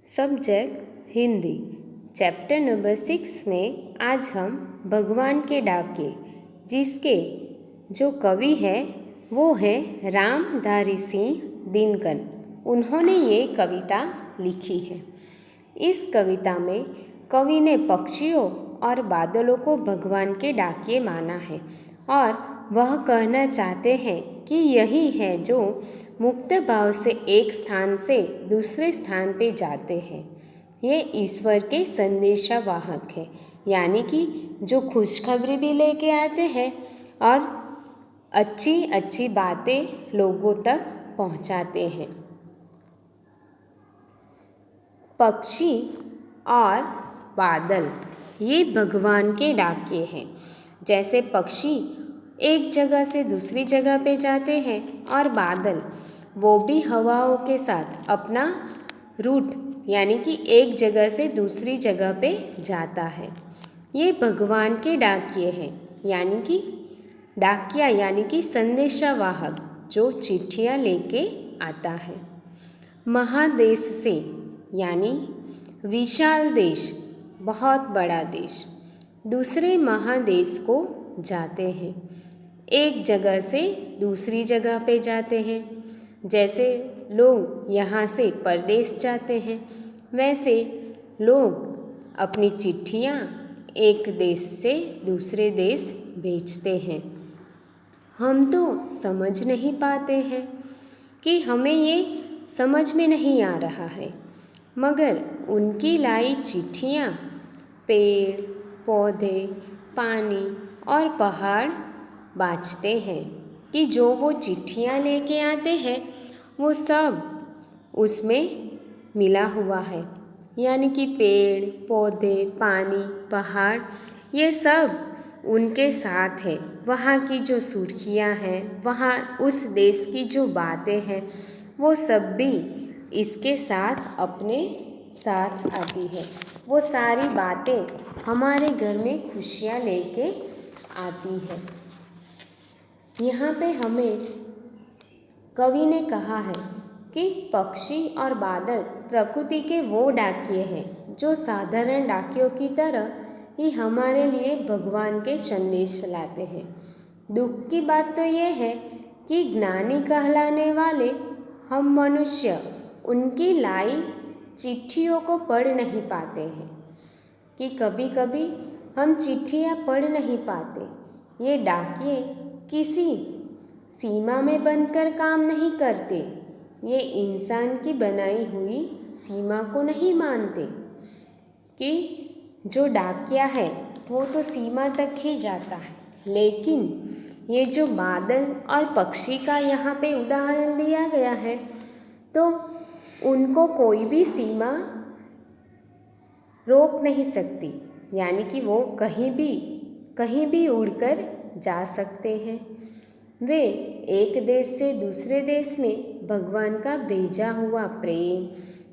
Subject Hindi. Chapter number 6 में आज हम भगवान के डाके, जिसके जो कवि है वो है रामधारी सिंह दिनकर। उन्होंने ये कविता लिखी है। इस कविता में कवि ने पक्षियों और बादलों को भगवान के डाके माना है और वह कहना चाहते हैं कि यही है जो मुक्त भाव से एक स्थान से दूसरे स्थान पे जाते हैं। ये ईश्वर के संदेशावाहक है, यानी कि जो खुशखबरी भी लेके आते हैं और अच्छी अच्छी बातें लोगों तक पहुंचाते हैं। पक्षी और बादल ये भगवान के डाके हैं। जैसे पक्षी एक जगह से दूसरी जगह पे जाते हैं और बादल वो भी हवाओं के साथ अपना रूट यानी कि एक जगह से दूसरी जगह पे जाता है। ये भगवान के डाकिए हैं, यानी कि डाकिया यानी कि संदेशावाहक जो चिट्ठियाँ लेके आता है। महादेश से यानी विशाल देश, बहुत बड़ा देश, दूसरे महादेश को जाते हैं। एक जगह से दूसरी जगह पे जाते हैं। जैसे लोग यहाँ से परदेश जाते हैं, वैसे लोग अपनी चिट्ठियाँ एक देश से दूसरे देश भेजते हैं। हम तो समझ नहीं पाते हैं कि हमें ये समझ में नहीं आ रहा है, मगर उनकी लाई चिट्ठियाँ पेड़, पौधे, पानी और पहाड़ बाँचते हैं कि जो वो चिट्ठियाँ लेके आते हैं वो सब उसमें मिला हुआ है। यानी कि पेड़, पौधे, पानी, पहाड़ ये सब उनके साथ है। वहाँ की जो सुर्खियाँ हैं, वहाँ उस देश की जो बातें हैं, वो सब भी इसके साथ अपने साथ आती है। वो सारी बातें हमारे घर में खुशियाँ लेके आती है। यहाँ पे हमें कवि ने कहा है कि पक्षी और बादल प्रकृति के वो डाकिए हैं जो साधारण डाकियों की तरह ही हमारे लिए भगवान के संदेश लाते हैं। दुख की बात तो ये है कि ज्ञानी कहलाने वाले हम मनुष्य उनकी लाई चिट्ठियों को पढ़ नहीं पाते हैं, कि कभी कभी हम चिट्ठियाँ पढ़ नहीं पाते। ये डाकिए किसी सीमा में बनकर काम नहीं करते। ये इंसान की बनाई हुई सीमा को नहीं मानते कि जो डाकिया है वो तो सीमा तक ही जाता है, लेकिन ये जो बादल और पक्षी का यहाँ पे उदाहरण दिया गया है तो उनको कोई भी सीमा रोक नहीं सकती, यानी कि वो कहीं भी उड़कर जा सकते हैं। वे एक देश से दूसरे देश में भगवान का भेजा हुआ प्रेम,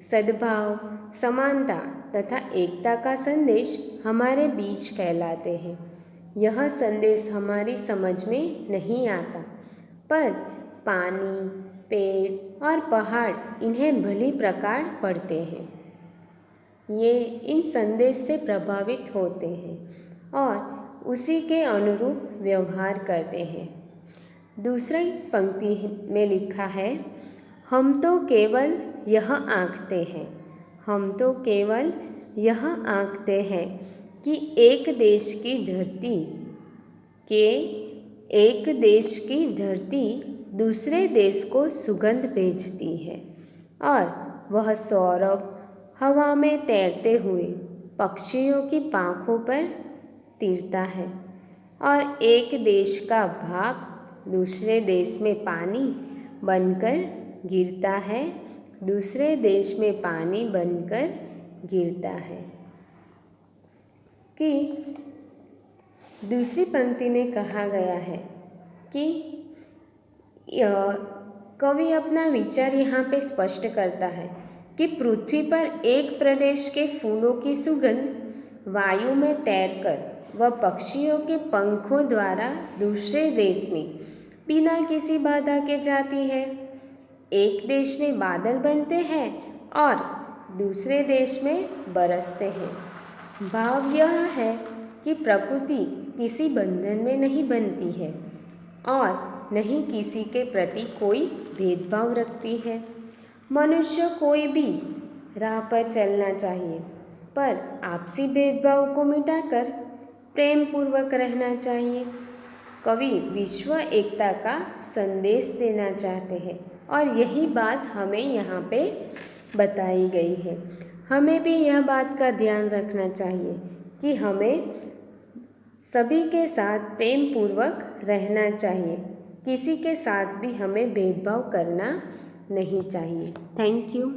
सद्भाव, समानता तथा एकता का संदेश हमारे बीच फैलाते हैं। यह संदेश हमारी समझ में नहीं आता, पर पानी, पेड़ और पहाड़ इन्हें भली प्रकार पढ़ते हैं। ये इन संदेश से प्रभावित होते हैं और उसी के अनुरूप व्यवहार करते हैं। दूसरी पंक्ति में लिखा है, हम तो केवल यह आंकते हैं, हम तो केवल यह आंकते हैं कि एक देश की धरती दूसरे देश को सुगंध भेजती है और वह सौरभ हवा में तैरते हुए पक्षियों की पाँखों पर तीरता है और एक देश का भाप दूसरे देश में पानी बनकर गिरता है, दूसरे देश में पानी बनकर गिरता है। कि दूसरी पंक्ति में कहा गया है कि कवि अपना विचार यहाँ पे स्पष्ट करता है कि पृथ्वी पर एक प्रदेश के फूलों की सुगंध वायु में तैरकर वह पक्षियों के पंखों द्वारा दूसरे देश में बिना किसी बाधा के जाती है। एक देश में बादल बनते हैं और दूसरे देश में बरसते हैं। भाव यह है कि प्रकृति किसी बंधन में नहीं बनती है और नहीं किसी के प्रति कोई भेदभाव रखती है। मनुष्य कोई भी राह पर चलना चाहिए, पर आपसी भेदभाव को मिटाकर प्रेम पूर्वक रहना चाहिए। कवि विश्व एकता का संदेश देना चाहते हैं और यही बात हमें यहाँ पे बताई गई है। हमें भी यह बात का ध्यान रखना चाहिए कि हमें सभी के साथ प्रेम पूर्वक रहना चाहिए, किसी के साथ भी हमें भेदभाव करना नहीं चाहिए। Thank you.